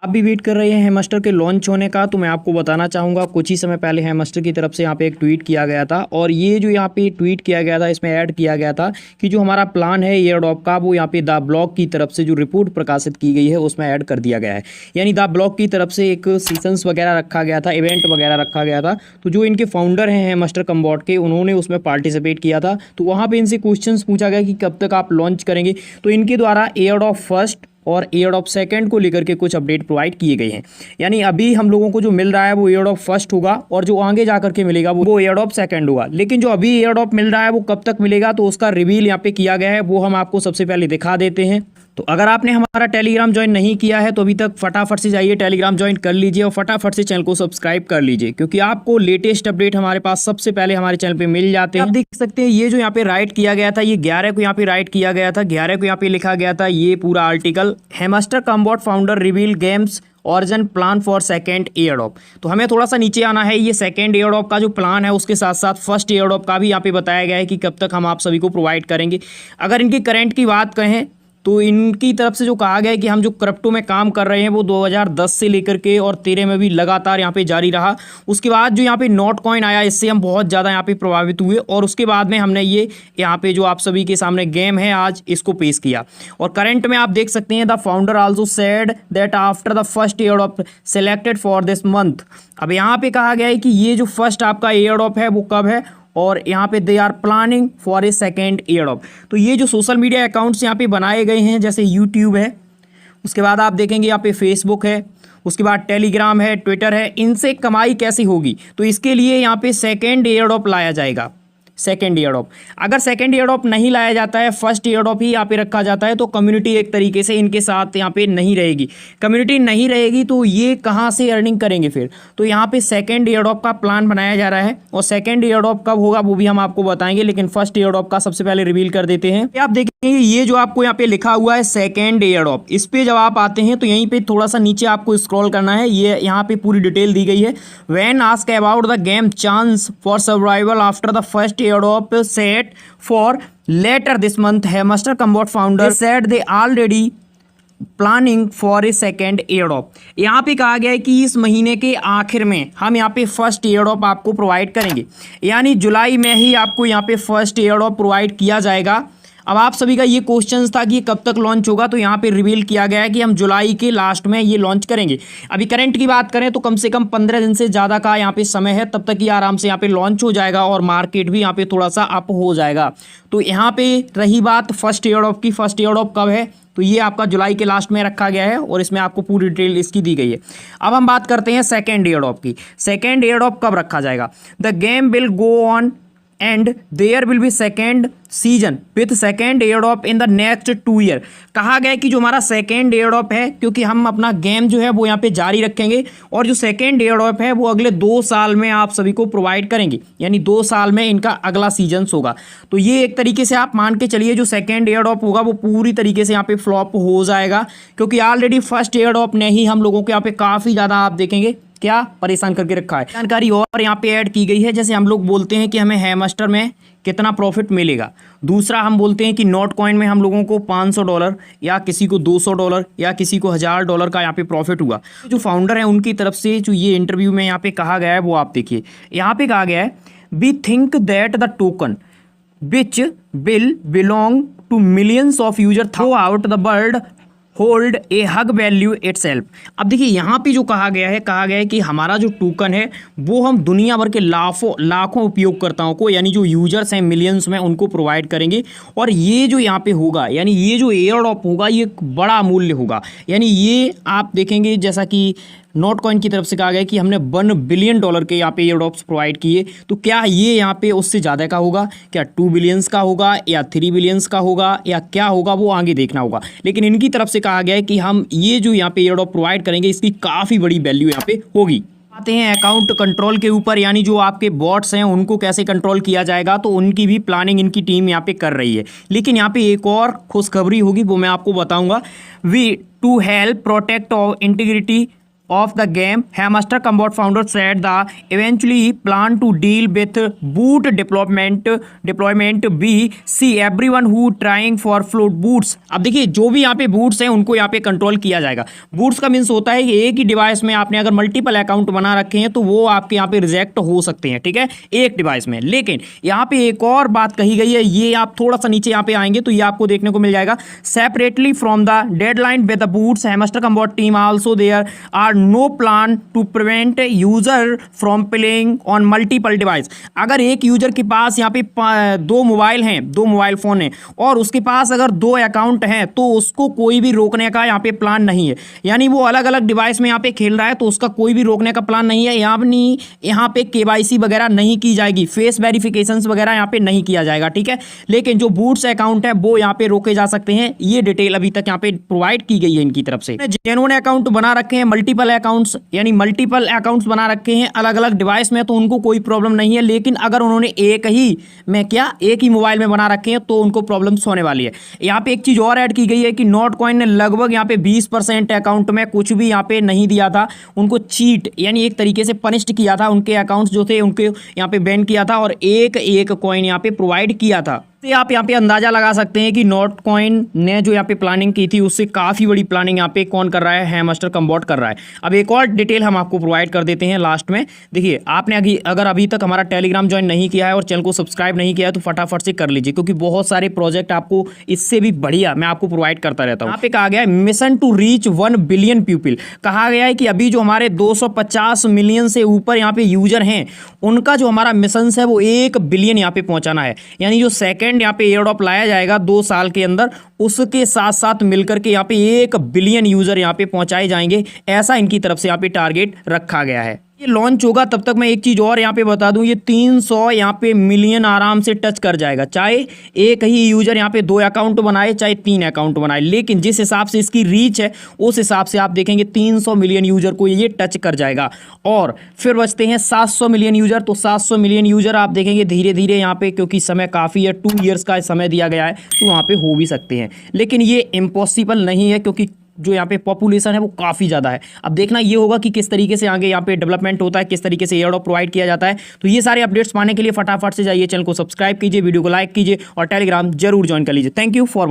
आप भी वेट कर रहे हैं हैमस्टर के लॉन्च होने का, तो मैं आपको बताना चाहूँगा कुछ ही समय पहले हैमस्टर की तरफ से यहाँ पे एक ट्वीट किया गया था। और ये जो यहाँ पे ट्वीट किया गया था इसमें ऐड किया गया था कि जो हमारा प्लान है एयरड्रॉप का वो यहाँ पे द ब्लॉक की तरफ से जो रिपोर्ट प्रकाशित की गई है उसमें ऐड कर दिया गया है। यानी द ब्लॉक की तरफ से एक सीजन्स वगैरह रखा गया था, इवेंट वगैरह रखा गया था। तो जो इनके फाउंडर हैं हैमस्टर कम्बॉट के, उन्होंने उसमें पार्टिसिपेट किया था। तो वहाँ पर इनसे क्वेश्चन पूछा गया कि कब तक आप लॉन्च करेंगे। तो इनके द्वारा एयरड्रॉप फर्स्ट और एयरड्रॉप सेकंड को लेकर के कुछ अपडेट प्रोवाइड किए गए हैं। यानी अभी हम लोगों को जो मिल रहा है वो एयरड्रॉप फर्स्ट होगा और जो आगे जा करके मिलेगा वो एयरड्रॉप सेकंड होगा। लेकिन जो अभी एयरड्रॉप मिल रहा है वो कब तक मिलेगा तो उसका रिवील यहाँ पे किया गया है, वो हम आपको सबसे पहले दिखा देते हैं। तो अगर आपने हमारा टेलीग्राम ज्वाइन नहीं किया है तो अभी तक फटाफट से जाइए टेलीग्राम ज्वाइन कर लीजिए और फटाफट से चैनल को सब्सक्राइब कर लीजिए, क्योंकि आपको लेटेस्ट अपडेट हमारे पास सबसे पहले हमारे चैनल पे मिल जाते हैं। आप देख सकते हैं ये जो यहाँ पे राइट किया गया था, ये 11 को यहाँ पे राइट किया गया था, 11 को यहाँ पे लिखा गया था ये पूरा article, Hamster Kombat founder reveal games origin plan for second airdrop. तो हमें थोड़ा सा नीचे आना है। ये सेकंड एयरड्रॉप का जो प्लान है उसके साथ साथ फर्स्ट एयरड्रॉप का भी यहाँ पे बताया गया है कि कब तक हम आप सभी को प्रोवाइड करेंगे। अगर इनकी करंट की बात कहें तो इनकी तरफ से जो कहा गया है कि हम जो क्रिप्टो में काम कर रहे हैं वो 2010 से लेकर के और 13 में भी लगातार यहाँ पे जारी रहा। उसके बाद जो यहाँ पे नोट कॉइन आया इससे हम बहुत ज़्यादा यहाँ पे प्रभावित हुए और उसके बाद में हमने ये यहाँ पे जो आप सभी के सामने गेम है आज इसको पेश किया। और करंट में आप देख सकते हैं the founder also said that after the first airdrop selected for this month. अब यहाँ पे कहा गया है कि ये जो फर्स्ट आपका एयरड्रॉप है वो कब है और यहाँ पे they are planning for a second airdrop. तो ये जो सोशल मीडिया अकाउंट्स यहाँ पे बनाए गए हैं जैसे यूट्यूब है, उसके बाद आप देखेंगे यहाँ पे फेसबुक है, उसके बाद टेलीग्राम है, ट्विटर है, इनसे कमाई कैसी होगी। तो इसके लिए यहाँ पे सेकेंड एयरड्रॉप लाया जाएगा। सेकेंड एयरड्रॉप अगर सेकेंड एयरड्रॉप नहीं लाया जाता है, फर्स्ट एयरड्रॉप ही यहाँ पे रखा जाता है, तो कम्युनिटी एक तरीके से इनके साथ यहाँ पे नहीं रहेगी। कम्युनिटी नहीं रहेगी तो ये कहाँ से अर्निंग करेंगे फिर। तो यहाँ पे सेकेंड एयरड्रॉप का प्लान बनाया जा रहा है और सेकेंड एयरड्रॉप कब होगा वो भी हम आपको बताएंगे, लेकिन फर्स्ट एयरड्रॉप का सबसे पहले रिवील कर देते हैं। आप देखेंगे ये जो आपको यहाँ पे लिखा हुआ है सेकेंड एयरड्रॉप, इस पे जब आप आते हैं तो यहीं पे थोड़ा सा नीचे आपको स्क्रॉल करना है। ये यहाँ पे पूरी डिटेल दी गई है। When asked about the game chance for survival after the first airdrop set for later this month, Hamster Kombat founder said they already planning for a second airdrop. यहाँ पे कहा गया है कि इस महीने के आखिर में हम यहाँ पे फर्स्ट एयरड्रॉप आपको प्रोवाइड करेंगे, यानी जुलाई में ही आपको यहाँ पे फर्स्ट एयरड्रॉप प्रोवाइड किया जाएगा। अब आप सभी का ये क्वेश्चन था कि ये कब तक लॉन्च होगा, तो यहाँ पे रिवील किया गया है कि हम जुलाई के लास्ट में ये लॉन्च करेंगे। अभी करंट की बात करें तो कम से कम 15 दिन से ज़्यादा का यहाँ पे समय है, तब तक ये आराम से यहाँ पे लॉन्च हो जाएगा और मार्केट भी यहाँ पे थोड़ा सा अप हो जाएगा। तो यहाँ पे रही बात फर्स्ट एयरड्रॉप की, फर्स्ट एयरड्रॉप कब है तो ये आपका जुलाई के लास्ट में रखा गया है और इसमें आपको पूरी डिटेल इसकी दी गई है। अब हम बात करते हैं सेकेंड एयरड्रॉप की। सेकेंड एयरड्रॉप कब रखा जाएगा। The game will go on and there will be second season with second airdrop in the next 2 year. कहा गया है कि जो हमारा सेकेंड एयरड्रॉप है, क्योंकि हम अपना गेम जो है वो यहाँ पे जारी रखेंगे और जो सेकेंड एयरड्रॉप है वो अगले 2 साल में आप सभी को प्रोवाइड करेंगे, यानी 2 साल में इनका अगला सीजन होगा। तो ये एक तरीके से आप मान के चलिए जो सेकेंड एयरड्रॉप होगा वो पूरी तरीके से यहाँ पे फ्लॉप हो जाएगा, क्योंकि ऑलरेडी फर्स्ट एयरड्रॉप ने ही हम लोगों को यहाँ पे काफ़ी ज़्यादा आप देखेंगे क्या परेशान करके रखा है। जानकारी और यहाँ पे ऐड की गई है, जैसे हम लोग बोलते हैं कि हमें हैमस्टर में कितना प्रॉफिट मिलेगा। दूसरा हम बोलते हैं कि नोट कॉइन में हम लोगों को $500 या किसी को $200 या किसी को $1000 का यहाँ पे प्रॉफिट हुआ। जो फाउंडर हैं उनकी तरफ से जो ये इंटरव्यू में यहाँ पे कहा गया है वो आप देखिए। यहाँ पे कहा गया है we think that the token which will belong to millions of user throughout the world hold a huge value itself. अब देखिए यहाँ पे जो कहा गया है कि हमारा जो टोकन है वो हम दुनिया भर के लाखों उपयोगकर्ताओं को, यानी जो यूजर्स हैं मिलियंस में, उनको प्रोवाइड करेंगे। और ये जो यहाँ पे होगा, यानी ये जो एयरड्रॉप होगा ये बड़ा मूल्य होगा। यानी ये आप देखेंगे जैसा कि नोट कॉइन की तरफ से कहा गया कि हमने $1 बिलियन के यहाँ पे एयरड्रॉप्स प्रोवाइड किए। तो क्या ये यहाँ पे उससे ज़्यादा का होगा, क्या 2 बिलियंस का होगा या 3 बिलियंस का होगा या क्या होगा, वो आगे देखना होगा। लेकिन इनकी तरफ से कहा गया है कि हम ये जो यहाँ पे एयरड्रॉप प्रोवाइड करेंगे इसकी काफ़ी बड़ी वैल्यू यहाँ पे होगी। आते हैं अकाउंट कंट्रोल के ऊपर, यानी जो आपके बॉट्स हैं उनको कैसे कंट्रोल किया जाएगा, तो उनकी भी प्लानिंग इनकी टीम यहाँ पे कर रही है। लेकिन यहाँ पे एक और खुशखबरी होगी वो मैं आपको बताऊंगा। We to help protect integrity of the game, Hamster Combat founder said the eventually plan to deal with boot deployment B see everyone who trying for float boots। अब देखिए जो भी यहाँ पे बूट्स हैं उनको यहाँ पे कंट्रोल किया जाएगा। बूट्स का मीन्स होता है कि एक ही डिवाइस में आपने अगर मल्टीपल अकाउंट बना रखे हैं तो वो आपके यहाँ पे रिजेक्ट हो सकते हैं, ठीक है, एक डिवाइस में। लेकिन यहाँ पे एक और बात कही गई है, ये आप थोड़ा सा नीचे यहाँ पे आएंगे तो ये आपको देखने को मिल जाएगा, separately from the deadline with the bots Hamster Kombat team also there are no plan to prevent user from playing on multiple device. अगर एक यूजर के पास यहाँ पे दो मोबाइल फोन है और उसके पास अगर दो अकाउंट हैं तो उसको कोई भी रोकने का यहाँ पे प्लान नहीं है, यानी वो अलग अलग डिवाइस में यहाँ पे खेल रहा है तो उसका कोई भी रोकने का प्लान नहीं है। यहाँ पे केवाईसी वगैरह नहीं की जाएगी, फेस वेरिफिकेशंस वगैरह यहाँ पे नहीं किया जाएगा, ठीक है। लेकिन जो बूट्स अकाउंट है वो यहाँ पे रोके जा सकते हैं, ये डिटेल अभी तक यहाँ पे प्रोवाइड की गई है इनकी तरफ से। जिन्होंने अकाउंट बना रखे हैं मल्टीपल अकाउंट्स, यानी मल्टीपल अकाउंट्स बना रखे हैं अलग अलग डिवाइस में, तो उनको कोई प्रॉब्लम नहीं है। लेकिन अगर उन्होंने एक ही मोबाइल में बना रखे हैं तो उनको प्रॉब्लम्स होने वाली है। यहाँ पे एक चीज और ऐड की गई है कि नोटकॉइन ने लगभग यहाँ पे 20% अकाउंट में कुछ भी यहाँ पे नहीं दिया था, उनको चीट यानी एक तरीके से पनिश्ड किया था, उनके अकाउंट्स जो थे उनके यहाँ पे बैन किया था और एक कॉइन यहाँ पे प्रोवाइड किया था। तो आप यहाँ पे अंदाजा लगा सकते हैं कि नोटकॉइन ने जो यहाँ पे प्लानिंग की थी उससे काफ़ी बड़ी प्लानिंग यहाँ पे कौन कर रहा है, हैमस्टर कंबॉट कर रहा है। अब एक और डिटेल हम आपको प्रोवाइड कर देते हैं लास्ट में। देखिए आपने अगर अभी तक हमारा टेलीग्राम ज्वाइन नहीं किया है और चैनल को सब्सक्राइब नहीं किया है तो फटाफट से कर लीजिए, क्योंकि बहुत सारे प्रोजेक्ट आपको इससे भी बढ़िया मैं आपको प्रोवाइड करता रहता हूँ। यहाँ पे कहा गया है mission to reach 1 billion people. कहा गया है कि अभी जो हमारे 250 मिलियन से ऊपर यहाँ पे यूजर हैं उनका जो हमारा मिशन है वो 1 बिलियन यहाँ पे पहुंचाना है। यानी जो सेकंड यहाँ पे एयर ड्रॉप लाया जाएगा 2 साल के अंदर, उसके साथ साथ मिलकर के यहाँ पे 1 बिलियन यूजर यहाँ पे पहुंचाए जाएंगे, ऐसा इनकी तरफ से यहाँ पे टारगेट रखा गया है। ये लॉन्च होगा तब तक मैं एक चीज़ और यहाँ पे बता दूं, ये 300 यहाँ पे मिलियन आराम से टच कर जाएगा, चाहे एक ही यूजर यहाँ पे 2 अकाउंट बनाए चाहे 3 अकाउंट बनाए। लेकिन जिस हिसाब से इसकी रीच है उस हिसाब से आप देखेंगे 300 मिलियन यूजर को ये टच कर जाएगा। और फिर बचते हैं 700 मिलियन यूजर, तो 700 मिलियन यूजर आप देखेंगे धीरे धीरे यहाँ पे, क्योंकि समय काफ़ी है, 2 ईयर्स का समय दिया गया है, तो वहाँ पे हो भी सकते हैं। लेकिन ये इम्पॉसिबल नहीं है, क्योंकि जो यहाँ पे पॉपुलेशन है वो काफ़ी ज़्यादा है। अब देखना ये होगा कि किस तरीके से आगे यहाँ पे डेवलपमेंट होता है, किस तरीके से एयर ड्रॉप प्रोवाइड किया जाता है। तो ये सारे अपडेट्स पाने के लिए फटाफट से जाइए, चैनल को सब्सक्राइब कीजिए, वीडियो को लाइक कीजिए और टेलीग्राम जरूर ज्वाइन कर लीजिए। Thank you for watching.